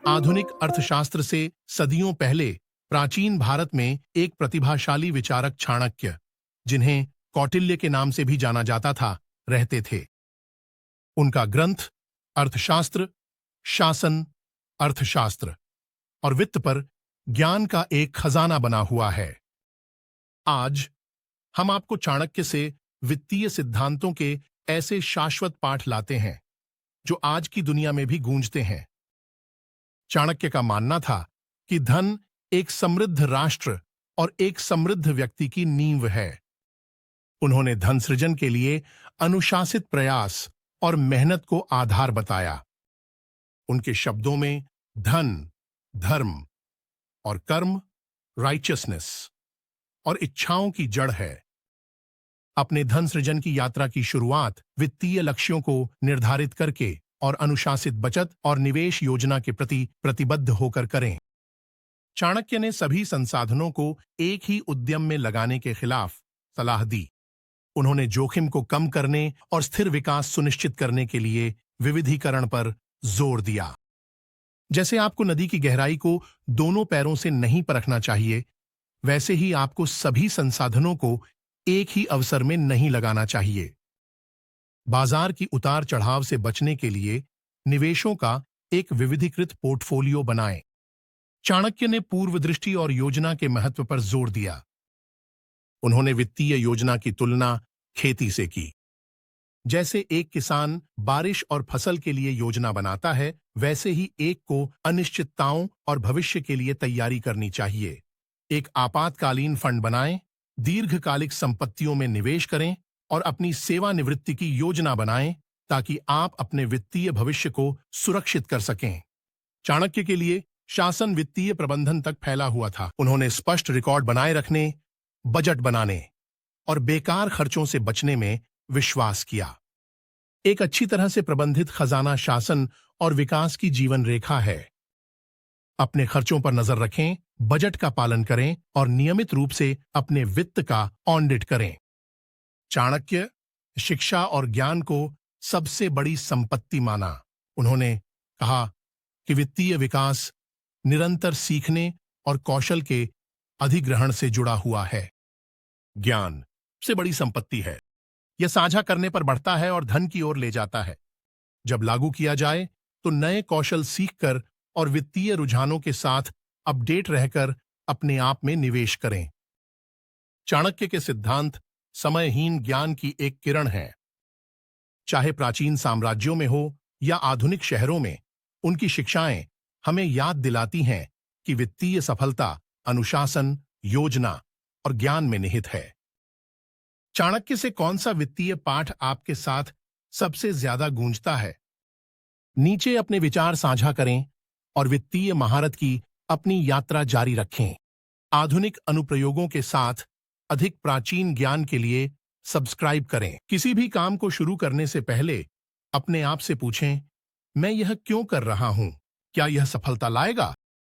आधुनिक अर्थशास्त्र से सदियों पहले प्राचीन भारत में एक प्रतिभाशाली विचारक चाणक्य, जिन्हें कौटिल्य के नाम से भी जाना जाता था, रहते थे। उनका ग्रंथ अर्थशास्त्र, शासन, अर्थशास्त्र और वित्त पर ज्ञान का एक खजाना बना हुआ है। आज हम आपको चाणक्य से वित्तीय सिद्धांतों के ऐसे शाश्वत पाठ लाते हैं जो आज की दुनिया में भी गूंजते हैं। चाणक्य का मानना था कि धन एक समृद्ध राष्ट्र और एक समृद्ध व्यक्ति की नींव है। उन्होंने धन सृजन के लिए अनुशासित प्रयास और मेहनत को आधार बताया। उनके शब्दों में धन, धर्म और कर्म, राइचियसनेस और इच्छाओं की जड़ है। अपने धन सृजन की यात्रा की शुरुआत वित्तीय लक्ष्यों को निर्धारित करके और अनुशासित बचत और निवेश योजना के प्रति प्रतिबद्ध होकर करें। चाणक्य ने सभी संसाधनों को एक ही उद्यम में लगाने के खिलाफ सलाह दी। उन्होंने जोखिम को कम करने और स्थिर विकास सुनिश्चित करने के लिए विविधीकरण पर जोर दिया। जैसे आपको नदी की गहराई को दोनों पैरों से नहीं परखना चाहिए, वैसे ही आपको सभी संसाधनों को एक ही अवसर में नहीं लगाना चाहिए। बाजार की उतार चढ़ाव से बचने के लिए निवेशों का एक विविधीकृत पोर्टफोलियो बनाएं। चाणक्य ने पूर्व दृष्टि और योजना के महत्व पर जोर दिया। उन्होंने वित्तीय योजना की तुलना खेती से की। जैसे एक किसान बारिश और फसल के लिए योजना बनाता है, वैसे ही एक को अनिश्चितताओं और भविष्य के लिए तैयारी करनी चाहिए। एक आपातकालीन फंड बनाएं, दीर्घकालिक संपत्तियों में निवेश करें और अपनी सेवानिवृत्ति की योजना बनाएं ताकि आप अपने वित्तीय भविष्य को सुरक्षित कर सकें। चाणक्य के लिए शासन वित्तीय प्रबंधन तक फैला हुआ था। उन्होंने स्पष्ट रिकॉर्ड बनाए रखने, बजट बनाने और बेकार खर्चों से बचने में विश्वास किया। एक अच्छी तरह से प्रबंधित खजाना शासन और विकास की जीवन रेखा है। अपने खर्चों पर नजर रखें, बजट का पालन करें और नियमित रूप से अपने वित्त का ऑडिट करें। चाणक्य शिक्षा और ज्ञान को सबसे बड़ी संपत्ति माना। उन्होंने कहा कि वित्तीय विकास निरंतर सीखने और कौशल के अधिग्रहण से जुड़ा हुआ है। ज्ञान सबसे बड़ी संपत्ति है। यह साझा करने पर बढ़ता है और धन की ओर ले जाता है। जब लागू किया जाए तो नए कौशल सीखकर और वित्तीय रुझानों के साथ अपडेट रहकर अपने आप में निवेश करें। चाणक्य के सिद्धांत समयहीन ज्ञान की एक किरण है। चाहे प्राचीन साम्राज्यों में हो या आधुनिक शहरों में, उनकी शिक्षाएं हमें याद दिलाती हैं कि वित्तीय सफलता अनुशासन, योजना और ज्ञान में निहित है। चाणक्य से कौन सा वित्तीय पाठ आपके साथ सबसे ज्यादा गूंजता है? नीचे अपने विचार साझा करें और वित्तीय महारत की अपनी यात्रा जारी रखें। आधुनिक अनुप्रयोगों के साथ अधिक प्राचीन ज्ञान के लिए सब्सक्राइब करें। किसी भी काम को शुरू करने से पहले अपने आप से पूछें, मैं यह क्यों कर रहा हूं? क्या यह सफलता लाएगा?